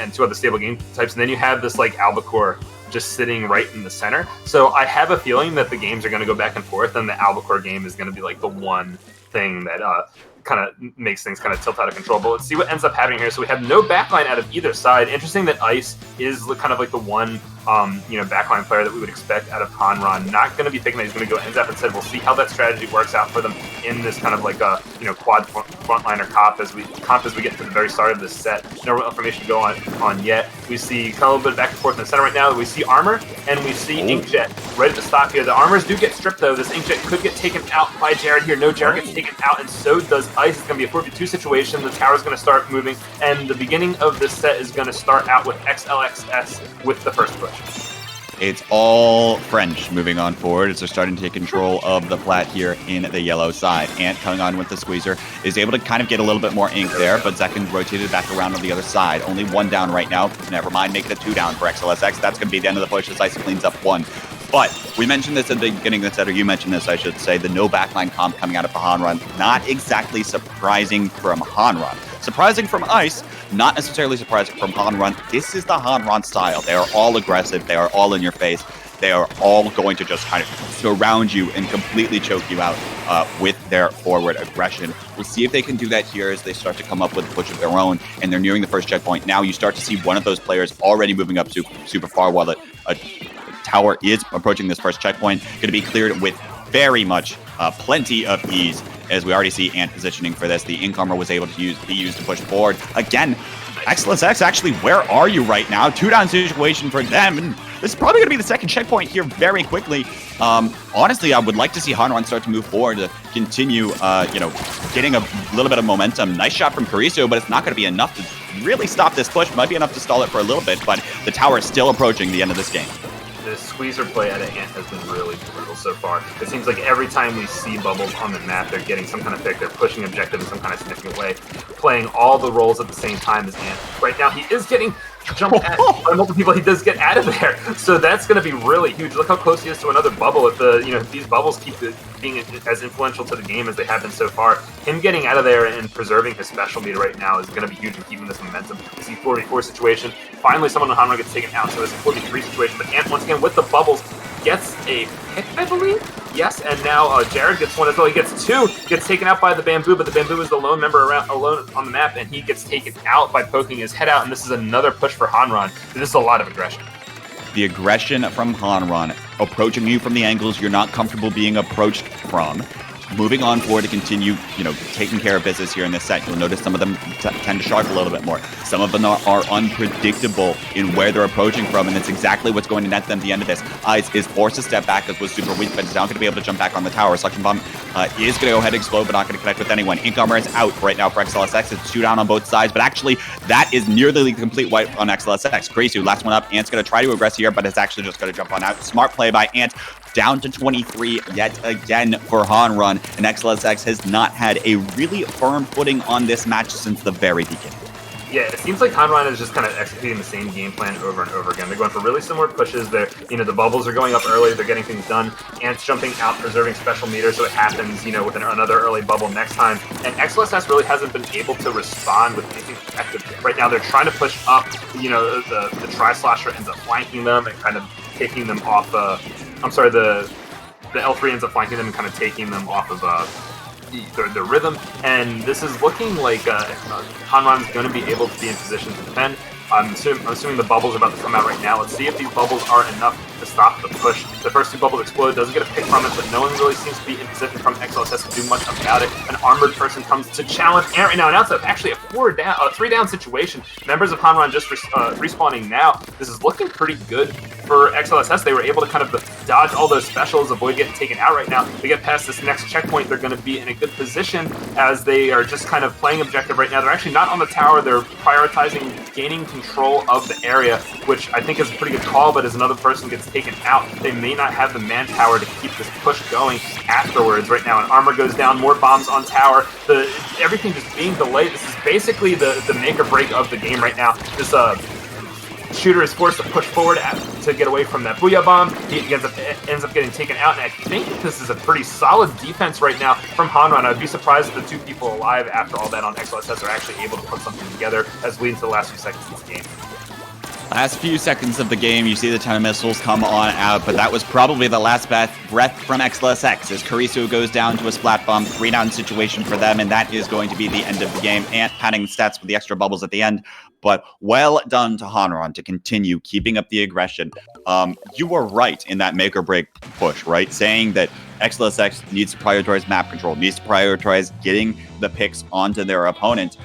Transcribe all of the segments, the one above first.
and 2 other stable game types, and then you have this like Albacore just sitting right in the center. So I have a feeling that the games are going to go back and forth, and the Albacore game is going to be like the one thing that kind of makes things kind of tilt out of control. But let's see what ends up happening here. So we have no backline out of either side. Interesting that Ice is kind of like the one backline player that we would expect out of Hanran. Not going to be thinking that he's going to go ends up instead. We'll see how that strategy works out for them in this kind of like a quad frontliner comp as we get to the very start of this set. No real information to go on yet. We see kind of a little bit back and forth in the center right now. We see Armor and we see Inkjet ready to stop here. The Armors do get stripped though. This Inkjet could get taken out by Jared here. No, Jared gets taken out, and so does Ice. It's going to be a 4v2 situation. The tower's going to start moving, and the beginning of this set is going to start out with XLSX with the first push. It's all French moving on forward as they're starting to take control of the plat here in the yellow side. Ant coming on with the squeezer is able to kind of get a little bit more ink there, but Zekin rotated back around on the other side. Only 1 down right now. Never mind, make it a 2 down for XLSX. That's going to be the end of the push as Ice cleans up 1. But we mentioned this at the beginning of the set, or you mentioned this, I should say, the no backline comp coming out of Hanran. Not exactly surprising from Hanran. Surprising from Ice, not necessarily surprising from Hanran. This is the Hanran style. They are all aggressive. They are all in your face. They are all going to just kind of surround you and completely choke you out with their forward aggression. We'll see if they can do that here as they start to come up with a push of their own, and they're nearing the first checkpoint. Now you start to see one of those players already moving up super far while a tower is approaching this first checkpoint. Going to be cleared with very much plenty of ease, as we already see Ant positioning for this. The ink armor was able to be used to push forward. Again, XLSX, actually, where are you right now? 2 down situation for them, and this is probably going to be the second checkpoint here very quickly. Honestly, I would like to see Hanran start to move forward to continue, getting a little bit of momentum. Nice shot from Caricio, but it's not going to be enough to really stop this push. Might be enough to stall it for a little bit, but the tower is still approaching the end of this game. The squeezer play out of Ant has been really brutal so far. It seems like every time we see bubbles on the map, they're getting some kind of pick, they're pushing objective in some kind of significant way, playing all the roles at the same time as Ant. Right now, he is getting jumped at by multiple people. He does get out of there, so that's going to be really huge. Look how close he is to another bubble. If these bubbles keep being as influential to the game as they have been so far, him getting out of there and preserving his special meter right now is going to be huge in keeping this momentum. We see 4v4 situation. Finally, someone on Hanran gets taken out, so it's a 4v3 situation. But Ant, once again, with the bubbles, gets a pick, I believe? Yes, and now Jared gets 1 as well. He gets 2, gets taken out by the Bamboo, but the Bamboo is the lone member alone on the map, and he gets taken out by poking his head out, and this is another push for Hanran. This is a lot of aggression. The aggression from Hanran, approaching you from the angles you're not comfortable being approached from. Moving on forward to continue, taking care of business here in this set. You'll notice some of them tend to shark a little bit more. Some of them are unpredictable in where they're approaching from, and it's exactly what's going to net them at the end of this. Ice is forced to step back as was super weak, but is now going to be able to jump back on the tower. Suction Bomb is going to go ahead and explode, but not going to connect with anyone. Ink Armor is out right now for XLSX. It's 2 down on both sides, but actually that is nearly the complete wipe on XLSX. Crazy, last one up. Ant's going to try to aggress here, but it's actually just going to jump on out. Smart play by Ant. Down to 23 yet again for Hanran, and XLSX has not had a really firm footing on this match since the very beginning. Yeah, it seems like Hanran is just kind of executing the same game plan over and over again. They're going for really similar pushes. The bubbles are going up early. They're getting things done. Ant's jumping out, preserving special meter, so it happens, with another early bubble next time. And XLSX really hasn't been able to respond with anything effective. Right now, they're trying to push up. The Tri-Slasher ends up flanking them and kind of taking them off. The L3 ends up flanking them and kind of taking them off of the rhythm, and this is looking like Hanran's going to be able to be in position to defend. I'm assuming the bubbles are about to come out right now. Let's see if these bubbles are enough to stop the push. The first 2 bubbles explode, doesn't get a pick from it, but no one really seems to be in position from XLSX to do much about it. An armored person comes to challenge Ant right now, and now it's actually a 3 down situation. Members of Hanran just respawning now. This is looking pretty good for XLSX. They were able to kind of dodge all those specials, avoid getting taken out right now. They get past this next checkpoint, they're going to be in a good position as they are just kind of playing objective right now. They're actually not on the tower. They're prioritizing gaining control of the area, which I think is a pretty good call, but as another person gets taken out, they may not have the manpower to keep this push going afterwards. Right now, an armor goes down, more bombs on tower, everything just being delayed. This is basically the make or break of the game right now. This Shooter is forced to push forward to get away from that Booyah Bomb. He ends up getting taken out, and I think this is a pretty solid defense right now from Hanran. I'd be surprised if the 2 people alive after all that on XLSX are actually able to put something together as we lead into the last few seconds of this game. Last few seconds of the game, you see the 10 missiles come on out, but that was probably the last breath from XLSX as Karisu goes down to a splat bomb, 3-down situation for them, and that is going to be the end of the game. Ant padding the stats with the extra bubbles at the end, but well done to Hanran to continue keeping up the aggression. You were right in that make or break push, right? Saying that XLSX needs to prioritize map control, needs to prioritize getting the picks onto their opponent.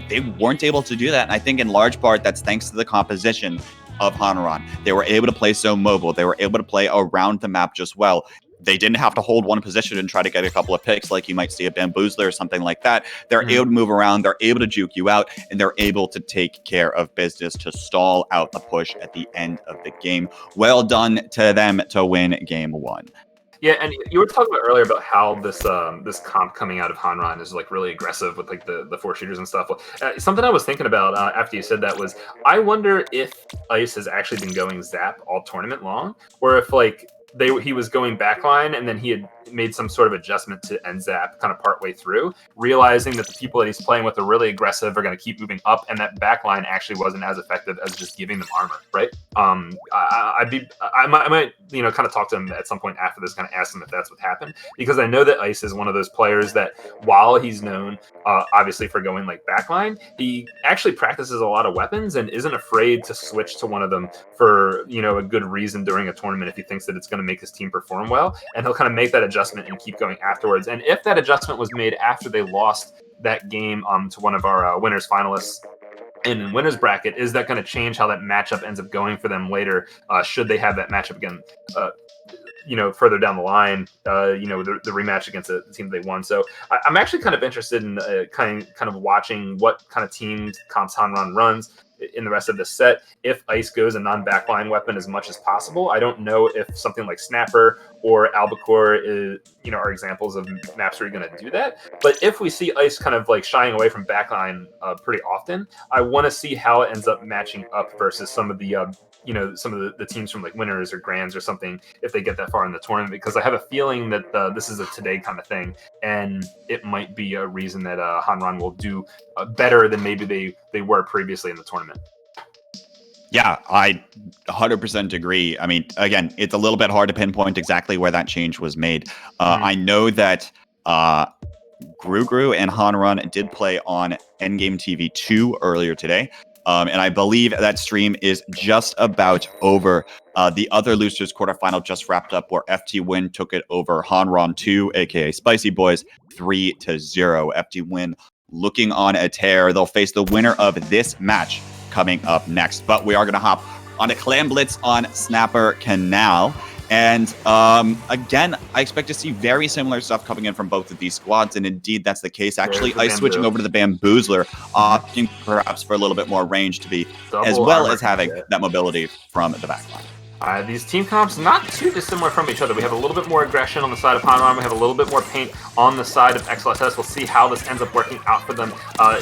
They weren't able to do that, and I think in large part that's thanks to the composition of Hanran. They were able to play so mobile. They were able to play around the map just well. They didn't have to hold one position and try to get a couple of picks like you might see a Bamboozler or something like that. They're able to move around, they're able to juke you out, and they're able to take care of business to stall out the push at the end of the game. Well done to them to win game 1. Yeah, and you were talking about earlier about how this this comp coming out of Hanran is like really aggressive with like the 4 shooters and stuff. Something I was thinking about after you said that was, I wonder if Ice has actually been going Zap all tournament long, or if like he was going backline and then he had made some sort of adjustment to end Zap kind of partway through, realizing that the people that he's playing with are really aggressive, are going to keep moving up, and that backline actually wasn't as effective as just giving them armor, right? I might kind of talk to him at some point after this, kind of ask him if that's what happened, because I know that Ice is one of those players that while he's known obviously for going like backline, he actually practices a lot of weapons and isn't afraid to switch to one of them for a good reason during a tournament if he thinks that it's going to make his team perform well, and he'll kind of make that adjustment and keep going afterwards. And if that adjustment was made after they lost that game to one of our winners finalists in winners bracket, is that going to change how that matchup ends up going for them later, should they have that matchup again further down the line, the rematch against the team they won. So I'm actually kind of interested in kind of watching what kind of teams comps Hanran runs in the rest of the set. If Ice goes a non-backline weapon as much as possible, I don't know if something like Snapper or Albacore are examples of maps where you're going to do that. But if we see Ice kind of like shying away from backline pretty often, I want to see how it ends up matching up versus some of the some of the teams from like winners or grands or something, if they get that far in the tournament, because I have a feeling that this is a today kind of thing, and it might be a reason that Hanran will do better than maybe they were previously in the tournament. Yeah, I 100% agree. I mean, again, it's a little bit hard to pinpoint exactly where that change was made. I know that Gru and Hanran did play on Endgame TV 2 earlier today. And I believe that stream is just about over. The other losers quarterfinal just wrapped up where FT Win took it over Hanran 2, aka Spicy Boys, 3-0. FT Win looking on a tear. They'll face the winner of this match coming up next. But we are going to hop on a Clam Blitz on Snapper Canal. And again, I expect to see very similar stuff coming in from both of these squads, and indeed that's the case. Actually, Ice switching over to the Bamboozler, opting perhaps for a little bit more range to be, as well as having that mobility from the backline. These team comps not too dissimilar from each other. We have a little bit more aggression on the side of Hanran. We have a little bit more paint on the side of XLSX. We'll see how this ends up working out for them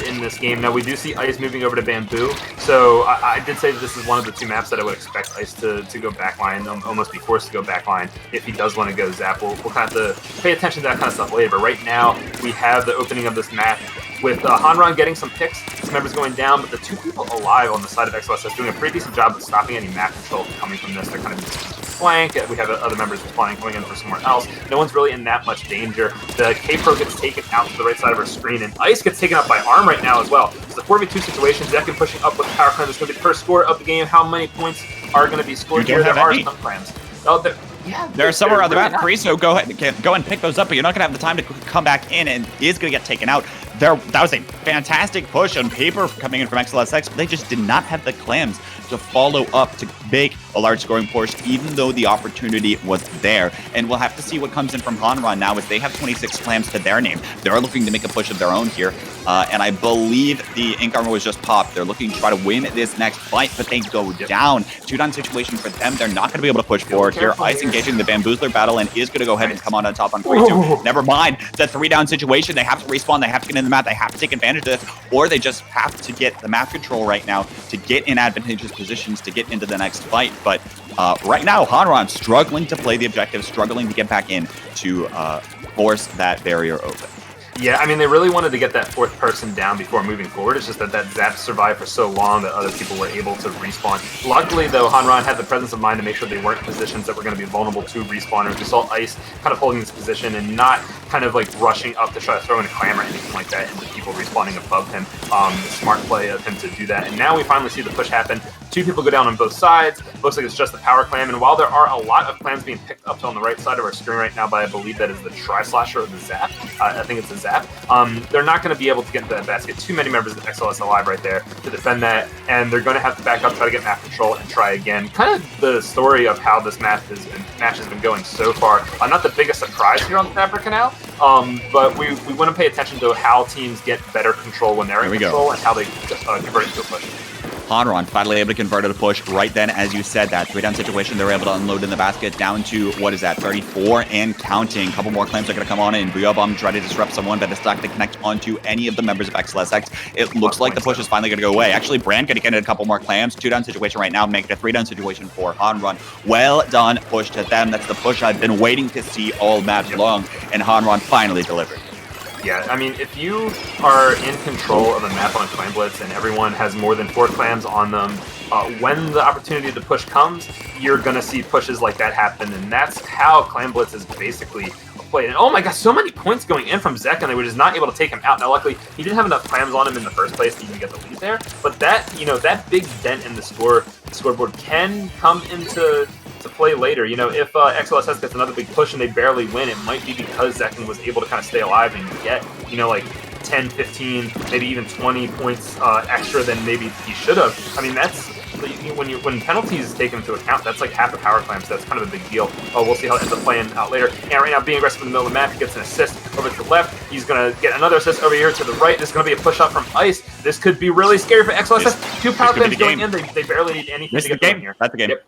in this game. Now, we do see Ice moving over to Bamboo. So I did say that this is one of the 2 maps that I would expect Ice to go backline, almost be forced to go backline if he does want to go Zap. We'll kind of have to pay attention to that kind of stuff later. But right now, we have the opening of this map with Hanran getting some picks, some members going down, but the 2 people alive on the side of XLSX doing a pretty decent job of stopping any map control coming from this. They're kind of flank. We have other members flying going in for somewhere else. No one's really in that much danger. The K-Pro gets taken out to the right side of our screen, and Ice gets taken out by Arm right now as well. It's the 4v2 situation. Zekin pushing up with the power clan. It's going to be the first score of the game. How many points are going to be scored here? There are some clans. Oh, there are somewhere on the map. Cariso, go and pick those up, but you're not going to have the time to come back in, and is going to get taken out. That was a fantastic push on paper coming in from XLSX, but they just did not have the clams to follow up to make a large scoring push, even though the opportunity was there. And we'll have to see what comes in from Hanran now, as they have 26 clams to their name. They're looking to make a push of their own here. And I believe the Ink Armor was just popped. They're looking to try to win this next fight, but they go down. 2-down situation for them. They're not going to be able to push forward here. Ice engaged engaging the Bamboozler battle and is going to go ahead and come on top on 3-2. Never mind. It's a 3-down situation. They have to respawn. They have to get in the map. They have to take advantage of this, or they just have to get the map control right now to get in advantageous positions to get into the next fight. But right now, Hanran struggling to play the objective, struggling to get back in to force that barrier open. Yeah, I mean, they really wanted to get that fourth person down before moving forward. It's just that Zap survived for so long that other people were able to respawn. Luckily, though, Hanran had the presence of mind to make sure they weren't in positions that were going to be vulnerable to respawners. We saw Ice kind of holding this position and not kind of like rushing up to try to throw in a clam or anything like that into people respawning above him. Smart play of him to do that. And now we finally see the push happen. Two people go down on both sides. Looks like it's just the power clam. And while there are a lot of clams being picked up on the right side of our screen right now by, I believe that is the Tri-Slasher or the Zap. I think it's the Zap. They're not going to be able to get into that basket. Too many members of XLS alive right there to defend that. And they're going to have to back up, try to get map control, and try again. Kind of the story of how this match has been going so far. Not the biggest surprise here on the Snapper Canal. But we want to pay attention to how teams get better control when they're in control and how they convert it to a push. Hanran finally able to convert it to push right then, as you said, that 3-down situation. They were able to unload in the basket down to, what is that, 34 and counting. A couple more claims are going to come on in. Booyah try to disrupt someone, but it's not going to connect onto any of the members of XLSX. It looks like the push is finally going to go away. Actually, Brand going to get in a couple more clams. 2-down situation right now, make it a 3-down situation for Hanran. Well done, push to them. That's the push I've been waiting to see all match long, and Hanran finally delivered. Yeah, I mean, if you are in control of a map on a Clam Blitz and everyone has more than 4 clams on them, when the opportunity to push comes, you're going to see pushes like that happen, and that's how Clam Blitz is basically played. And oh my gosh, so many points going in from Zek, and they were just not able to take him out. Now, luckily, he didn't have enough clams on him in the first place to even get the lead there, but that, that big dent in the scoreboard can come into play later. If XLSS gets another big push and they barely win, it might be because Zekin was able to kind of stay alive and get, like 10, 15, maybe even 20 points extra than maybe he should have. I mean, that's when penalties taken into account, that's like half a power clam, so that's kind of a big deal. We'll see how it ends up playing out later. And right now, being aggressive in the middle of the map, he gets an assist over to the left. He's going to get another assist over here to the right. This is going to be a push up from Ice. This could be really scary for XLSS. 2 power clams going in. They barely need anything to get the game here. That's the game. Yep.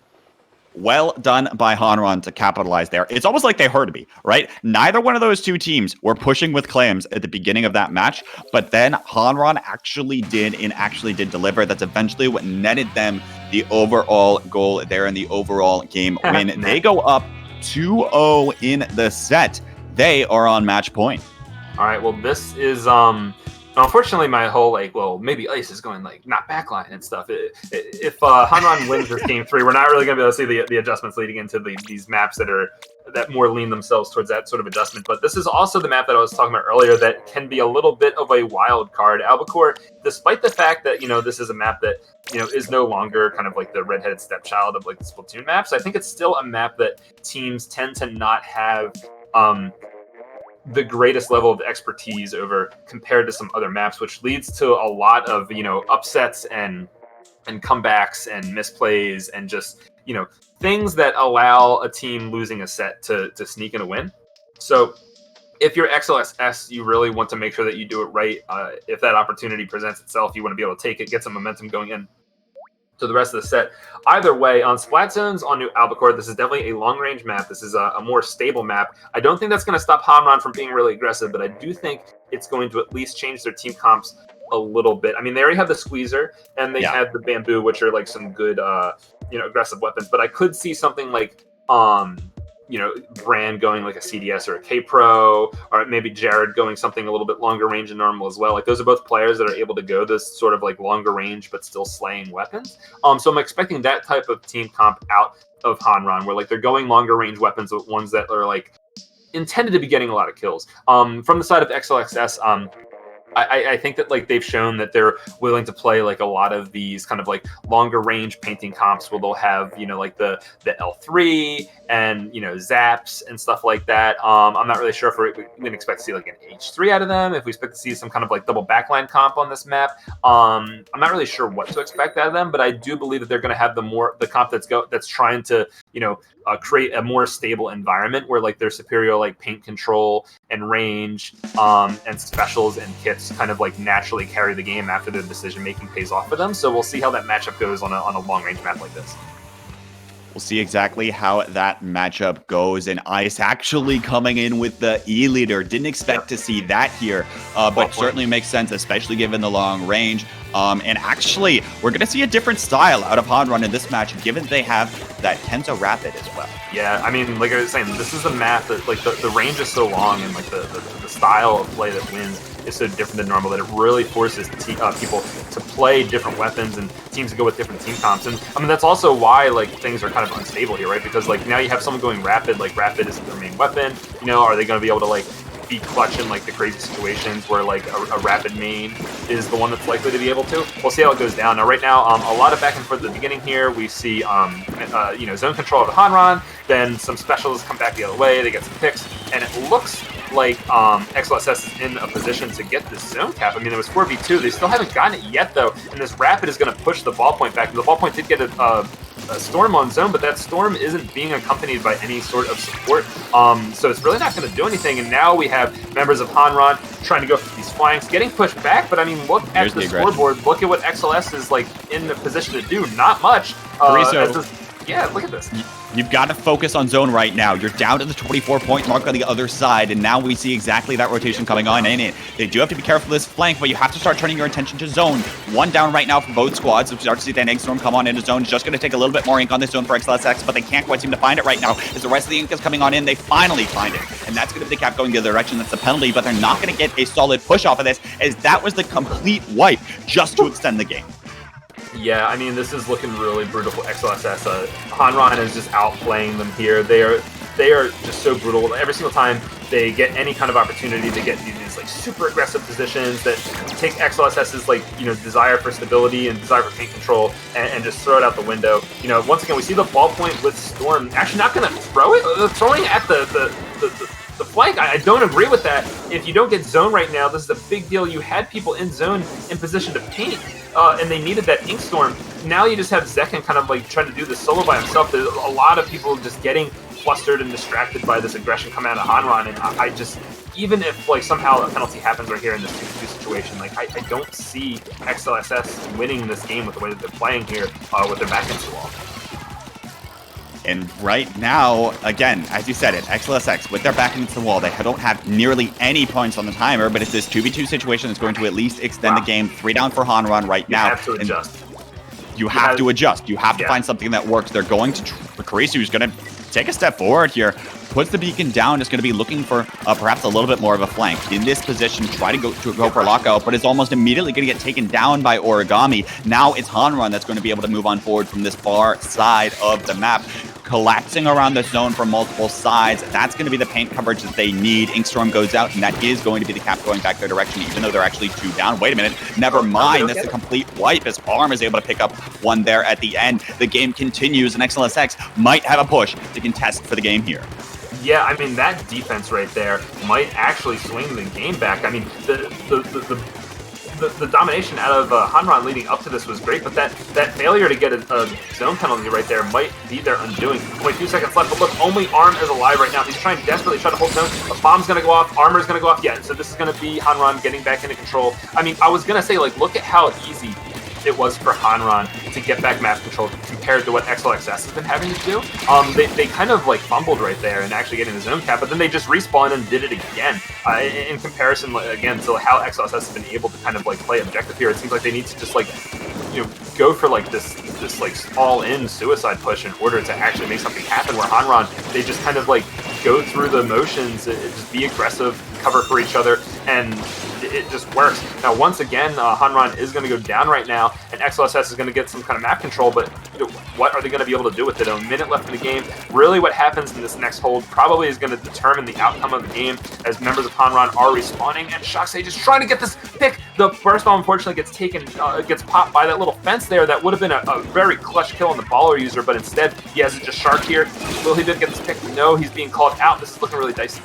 Well done by Hanran to capitalize there. It's almost like they heard me, right? Neither one of those two teams were pushing with clams at the beginning of that match, but then Hanran actually did deliver. That's eventually what netted them the overall goal there in the overall game win. They go up 2-0 in the set. They are on match point. All right, well, this is unfortunately, my whole maybe Ice is going not backline and stuff. If Hanran wins this game 3, we're not really going to be able to see the adjustments leading into these maps that more lean themselves towards that sort of adjustment. But this is also the map that I was talking about earlier that can be a little bit of a wild card. Albacore, despite the fact that this is a map that is no longer kind of like the redheaded stepchild of like the Splatoon maps, I think it's still a map that teams tend to not have the greatest level of expertise over compared to some other maps, which leads to a lot of upsets and comebacks and misplays and just things that allow a team losing a set to sneak in a win. So if you're XLSS, you really want to make sure that you do it right. If that opportunity presents itself, you want to be able to take it, get some momentum going in to the rest of the set. Either way, on Splat Zones, on New Albacore, this is definitely a long-range map. This is a more stable map. I don't think that's going to stop Hanran from being really aggressive, but I do think it's going to at least change their team comps a little bit. I mean, they already have the Squeezer, and they had the Bamboo, which are like some good, aggressive weapons. But I could see something like, Brand going like a CDS or a K-Pro, or maybe Jared going something a little bit longer range than normal as well. Like, those are both players that are able to go this sort of like longer range but still slaying weapons. So I'm expecting that type of team comp out of Hanran, where like they're going longer range weapons with ones that are like intended to be getting a lot of kills. From the side of XLXS, I think that like they've shown that they're willing to play like a lot of these kind of like longer range painting comps where they'll have like the L3 and zaps and stuff like that. I'm not really sure if we can expect to see like an H3 out of them, if we expect to see some kind of like double backline comp on this map. I'm not really sure what to expect out of them, but I do believe that they're going to have the comp that's trying to create a more stable environment where like their superior like paint control and range and specials and kits kind of like naturally carry the game after the decision making pays off for them. So we'll see how that matchup goes on a long range map like this. We'll see exactly how that matchup goes. And Ice actually coming in with the E-leader. Didn't expect to see that here, but certainly makes sense, especially given the long range. And actually, we're going to see a different style out of Hanran in this match, given they have that Tenzo Rapid as well. Yeah, I mean, like I was saying, this is a map that, like, the range is so long, and, like, the style of play that wins is so different than normal that it really forces people to play different weapons and teams to go with different team comps. And, I mean, that's also why, like, things are kind of unstable here, right? Because, like, now you have someone going Rapid, like, Rapid isn't their main weapon, you know, are they going to be able to, like, be clutch in like the crazy situations where like a Rapid main is the one that's likely to be able to. We'll see how it goes down. Now right now, a lot of back and forth at the beginning here. We see you know, zone control of the Hanran, then some specials come back the other way, they get some picks, and it looks like XLSX is in a position to get this zone cap. I mean, it was 4v2. They still haven't gotten it yet though, and this Rapid is going to push the ball point back. The ball point did get a Storm on zone, but that Storm isn't being accompanied by any sort of support, so it's really not going to do anything. And now we have members of Hanran trying to go for these flanks, getting pushed back, but I mean, look at the scoreboard, look at what XLS is like in the position to do. Not much. Yeah, look at this. You've got to focus on zone right now. You're down to the 24-point mark on the other side, and now we see exactly that rotation coming on in it. They do have to be careful of this flank, but you have to start turning your attention to zone. One down right now for both squads. We start to see that InkStorm come on into zone. It's just going to take a little bit more ink on this zone for XLSX, but they can't quite seem to find it right now. As the rest of the ink is coming on in, they finally find it. And that's going to be the cap going the other direction. That's the penalty, but they're not going to get a solid push off of this, as that was the complete wipe just to extend the game. Yeah, I mean, this is looking really brutal for XLSX. Hanran is just outplaying them here. They are just so brutal. Every single time they get any kind of opportunity, they get these like super aggressive positions that take XLSX's like, you know, desire for stability and desire for paint control and just throw it out the window. You know, once again, we see the ball point with Storm actually not going to throw it, throwing at the flank. I don't agree with that. If you don't get zone right now, this is a big deal. You had people in zone in position to paint, and they needed that InkStorm. Now you just have Zekken kind of like trying to do this solo by himself. There's a lot of people just getting flustered and distracted by this aggression coming out of Hanran, and I just, even if like somehow a penalty happens right here in this 2-2 situation, like I don't see XLSX winning this game with the way that they're playing here with their back against the wall. And right now, again, as you said it, XLSX, with their back against the wall, they don't have nearly any points on the timer, but it's this 2v2 situation that's going to at least extend the game. 3 down for Hanran right now. You have to adjust. You have to adjust. You have to find something that works. They're going to, Karisu is going to take a step forward here, puts the beacon down, is going to be looking for perhaps a little bit more of a flank. In this position, try to go for lockout, but it's almost immediately going to get taken down by Origami. Now it's Hanran that's going to be able to move on forward from this far side of the map, collapsing around the zone from multiple sides. That's going to be the paint coverage that they need. InkStorm goes out, and that is going to be the cap going back their direction, even though they're actually 2 down. Wait a minute. Never mind. That's a complete wipe as Arm is able to pick up one there at the end. The game continues, and XLSX might have a push to contest for the game here. Yeah, I mean, that defense right there might actually swing the game back. I mean, the domination out of Hanran leading up to this was great, but that failure to get a zone penalty right there might be their undoing. Only 2 seconds left, but look, only Arm is alive right now. He's trying desperately to hold zone. A bomb's going to go off, Armor's going to go off. Yeah, so this is going to be Hanran getting back into control. I mean, I was going to say, like, look at how easy it was for Hanran to get back map control compared to what XLSX has been having to do. They kind of like fumbled right there and actually getting the zone cap, but then they just respawned and did it again. In comparison, again, to how XLSX has been able to kind of like play objective here, it seems like they need to just like, you know, go for like this like all-in suicide push in order to actually make something happen. Where Hanran, they just kind of like go through the motions, just be aggressive, cover for each other, and it just works. Now, once again, Hanran is going to go down right now, and XLSX is going to get some kind of map control, but you know, what are they going to be able to do with it? A minute left in the game. Really what happens in this next hold probably is going to determine the outcome of the game, as members of Hanran are respawning, and Shocksage is trying to get this pick. The burst bomb unfortunately gets taken, gets popped by that little fence there. That would have been a very clutch kill on the baller user, but instead he has it just Shark here. Will he get this pick? No, he's being called out. This is looking really dicey.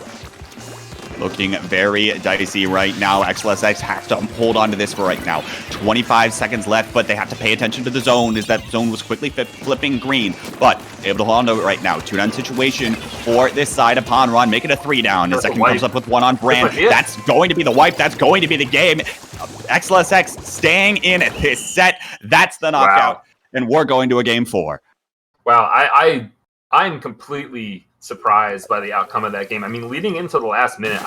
Looking very dicey right now. XLSX has to hold on to this for right now. 25 seconds left, but they have to pay attention to the zone, as that zone was quickly flipping green, but able to hold on to it right now. 2-down situation for this side of Hanran. Make it a 3-down. The second comes up with one on Brand. That's going to be the wipe. That's going to be the game. XLSX staying in this set. That's the knockout. Wow. And we're going to a game 4. Wow, I'm completely surprised by the outcome of that game. I mean, leading into the last minute,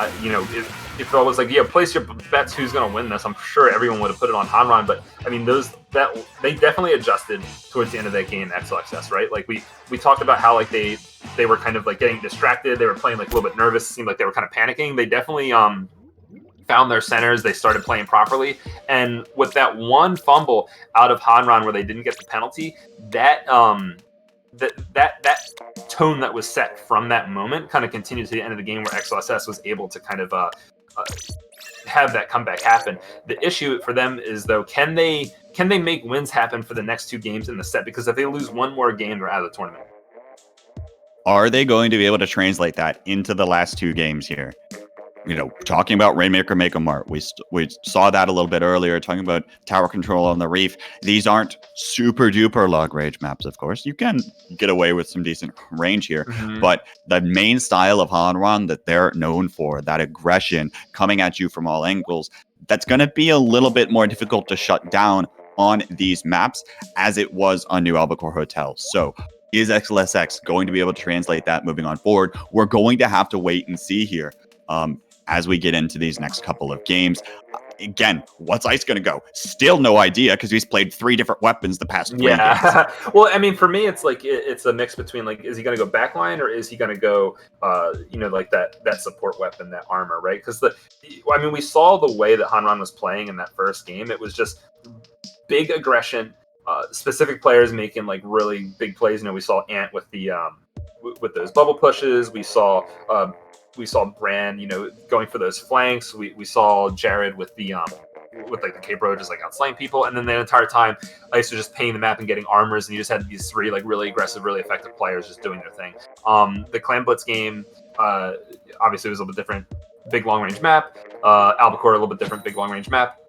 if I was like, yeah, place your bets who's going to win this, I'm sure everyone would have put it on Hanran. But I mean, they definitely adjusted towards the end of that game, XLSX, right? Like we talked about how like they were kind of like getting distracted. They were playing like a little bit nervous. It seemed like they were kind of panicking. They definitely found their centers. They started playing properly, and with that one fumble out of Hanran where they didn't get the penalty, that tone that was set from that moment kind of continued to the end of the game, where XLSS was able to kind of have that comeback happen. The issue for them is, though, can they make wins happen for the next two games in the set? Because if they lose one more game, they're out of the tournament. Are they going to be able to translate that into the last two games here? Talking about Rainmaker Make 'em Mart, we saw that a little bit earlier, talking about tower control on the Reef. These aren't super duper long range maps, of course. You can get away with some decent range here, but the main style of Hanran that they're known for, that aggression coming at you from all angles, that's going to be a little bit more difficult to shut down on these maps as it was on New Albacore Hotel. So is XLSX going to be able to translate that moving on forward? We're going to have to wait and see here. As we get into these next couple of games. Again, what's Ice going to go? Still no idea, because he's played 3 different weapons the past 3 games. Well, I mean, for me, it's like it's a mix between like, is he going to go backline or is he going to go, like that support weapon, that armor, right? Because we saw the way that Hanran was playing in that first game. It was just big aggression, specific players making like really big plays. We saw Ant with the with those bubble pushes. We saw Brand, going for those flanks. We saw Jared with the with like the K-Bro just like outslaying people, and then the entire time Ice was just painting the map and getting armors, and you just had these 3 like really aggressive, really effective players just doing their thing. The Clan Blitz game, obviously, was a little bit different. Big long range map. Albacore, a little bit different, big long range map.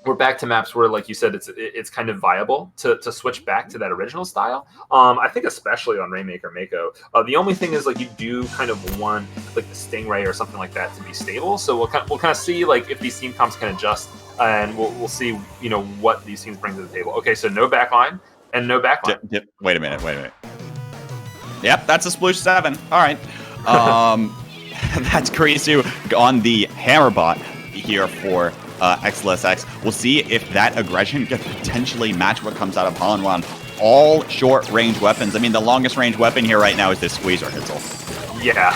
We're back to maps where, like you said, it's kind of viable to switch back to that original style. I think especially on Rainmaker Mako. The only thing is, like, you do kind of want like the Stingray or something like that to be stable. So we'll kind of see like if these team comps can adjust, and we'll see what these teams bring to the table. Okay, so no backline and no backline. Wait a minute. Yep, that's a Sploosh 7. All right. That's Kurisu on the Hammerbot here for XLSX. We'll see if that aggression can potentially match what comes out of Hanran. All short-range weapons. I mean, the longest range weapon here right now is this Squeezer, Hitzel. Yeah,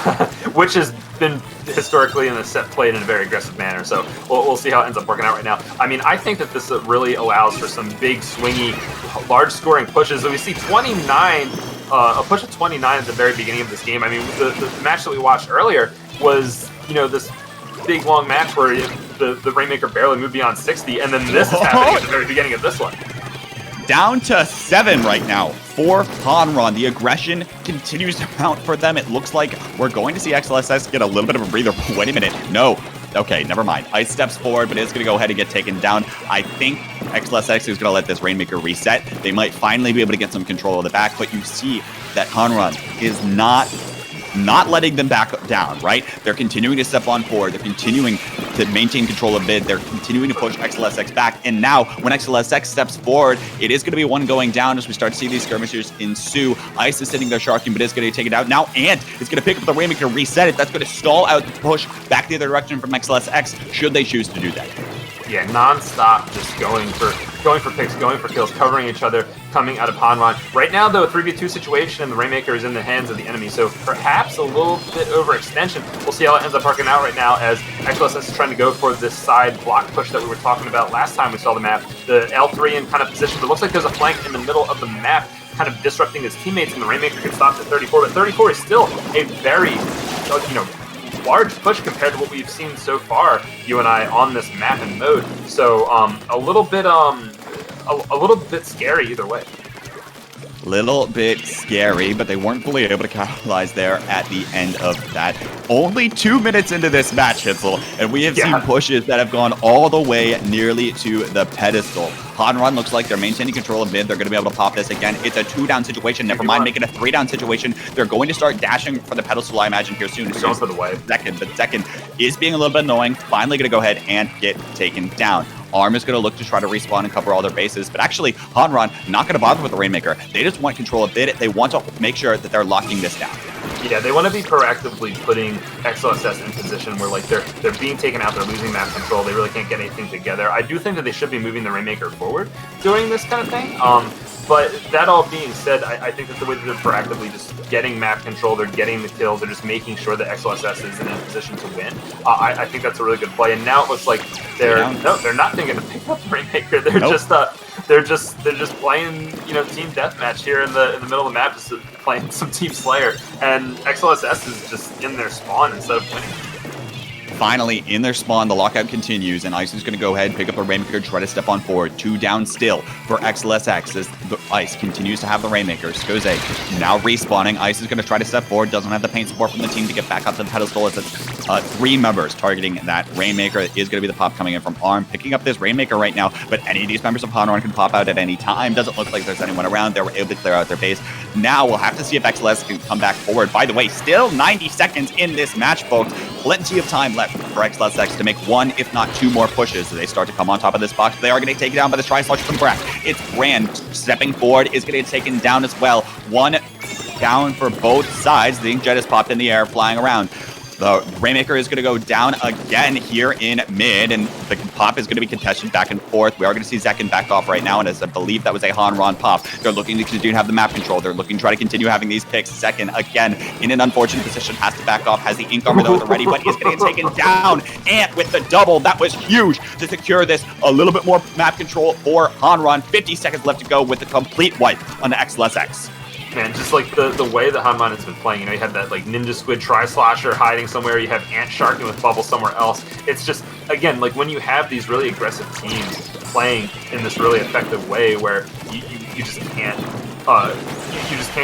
which has been historically in the set played in a very aggressive manner. So we'll see how it ends up working out right now. I mean, I think that this really allows for some big, swingy, large-scoring pushes. So we see 29, a push of 29 at the very beginning of this game. I mean, the match that we watched earlier was, this big, long match where the Rainmaker barely moved beyond 60, and then this is happening at the very beginning of this one. Down to 7 right now for Hanran. The aggression continues to mount for them. It looks like we're going to see XLSX get a little bit of a breather. Wait a minute. No. Okay, never mind. Ice steps forward, but it's going to go ahead and get taken down. I think XLSX is going to let this Rainmaker reset. They might finally be able to get some control of the back, but you see that Hanran is not letting them back down, right? They're continuing to step on forward. They're continuing to maintain control of mid. They're continuing to push XLSX back. And now, when XLSX steps forward, it is going to be one going down as we start to see these skirmishes ensue. Ice is sitting there sharking, but is going to take it out. Now, Ant is going to pick up the Rainmaker, reset it. That's going to stall out the push back the other direction from XLSX, should they choose to do that. Yeah, non-stop, just going for picks, going for kills, covering each other, coming out of Hanran. Right now, though, a 3v2 situation, and the Rainmaker is in the hands of the enemy, so perhaps a little bit overextension. We'll see how it ends up working out right now, as XLSS is trying to go for this side block push that we were talking about last time we saw the map. The L3 in kind of position, but it looks like there's a flank in the middle of the map, kind of disrupting his teammates, and the Rainmaker gets stopped at 34, but 34 is still a very, large push compared to what we've seen so far, you and I, on this map and mode. So a little bit scary either way. Little bit scary, but they weren't fully able to capitalize there at the end of that. Only 2 minutes into this match, Hitzel, and we have seen pushes that have gone all the way nearly to the pedestal. Hanran looks like they're maintaining control of mid. They're going to be able to pop this again. It's a 2-down situation. Never mind, make it a 3-down situation. They're going to start dashing for the pedestal, I imagine, here soon. Going for the wave. But Zekin is being a little bit annoying. Finally going to go ahead and get taken down. Arm is going to look to try to respawn and cover all their bases, but actually Hanran not going to bother with the Rainmaker. They just want control a bit. They want to make sure that they're locking this down. Yeah, they want to be proactively putting XLSX in position where like they're being taken out, they're losing map control, they really can't get anything together. I do think that they should be moving the Rainmaker forward during this kind of thing. But that all being said, I think that the way that they're proactively just getting map control, they're getting the kills, they're just making sure that XLSX is in a position to win. I think that's a really good play. And now it looks like they're not thinking to pick up the Rainmaker. They're just playing, you know, team deathmatch here in the middle of the map, just playing some Team Slayer, and XLSX is just in their spawn instead of winning. Finally, in their spawn, the lockout continues, and Ice is going to go ahead and pick up a Rainmaker, try to step on forward. 2 down still for XLSX as the Ice continues to have the Rainmaker. Skoze now respawning. Ice is going to try to step forward, doesn't have the paint support from the team to get back up to the pedestal as it's 3 members targeting that Rainmaker. It is going to be the pop coming in from Arm, picking up this Rainmaker right now, but any of these members of Hanran can pop out at any time. Doesn't look like there's anyone around. They were able to clear out their base. Now we'll have to see if XLSX can come back forward. By the way, still 90 seconds in this match, folks. Plenty of time left for XLSX to make 1, if not 2 more pushes as they start to come on top of this box. They are going to take it down by the Tri-Slash from Brack. It's Brand stepping forward, is going to get taken down as well. 1 down for both sides. The Inkjet is popped in the air, flying around. The Rainmaker is going to go down again here in mid, and the pop is going to be contested back and forth. We are going to see Zekin back off right now, and as I believe that was a Hanran pop. They're looking to continue to have the map control. They're looking to try to continue having these picks. Zekin, again, in an unfortunate position, has to back off, has the Ink Armor though already, but is going to get taken down. Ant with the double. That was huge to secure this. A little bit more map control for Hanran. 50 seconds left to go with the complete wipe on the XLSX. Man, just like the way that Hanran has been playing, you know, you have that like Ninja Squid Tri-Slasher hiding somewhere, you have Ant sharking with Bubble somewhere else. It's just, again, like when you have these really aggressive teams playing in this really effective way where you just can't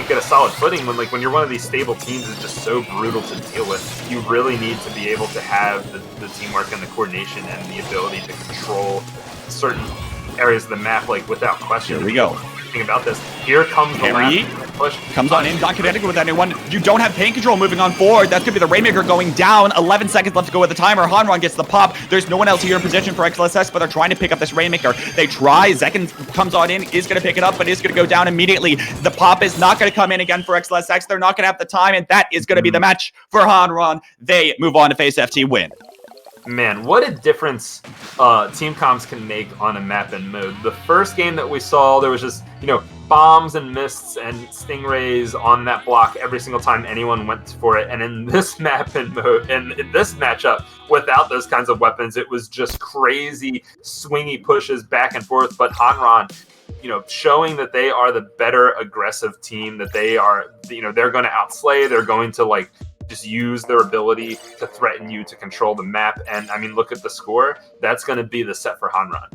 get a solid footing when you're one of these stable teams is just so brutal to deal with. You really need to be able to have the teamwork and the coordination and the ability to control certain areas of the map, like without question. Here we go. About this. Here comes the last push. Comes on in, not connecting with anyone. You don't have paint control moving on forward. That's going to be the Rainmaker going down. 11 seconds left to go with the timer. Hanran gets the pop. There's no one else here in position for XLSX, but they're trying to pick up this Rainmaker. They try. Zekin comes on in, is going to pick it up, but is going to go down immediately. The pop is not going to come in again for XLSX. They're not going to have the time, and that is going to be the match for Hanran. They move on to face FT win. Man, what a difference team comms can make on a map and mode. The first game that we saw, there was just, you know, bombs and mists and stingrays on that block every single time anyone went for it. And in this map and mode, and in this matchup, without those kinds of weapons, it was just crazy swingy pushes back and forth. But Hanran, you know, showing that they are the better aggressive team, that they are, you know, they're going to outslay, they're going to like just use their ability to threaten you to control the map. And I mean, look at the score. That's going to be the set for Hanran.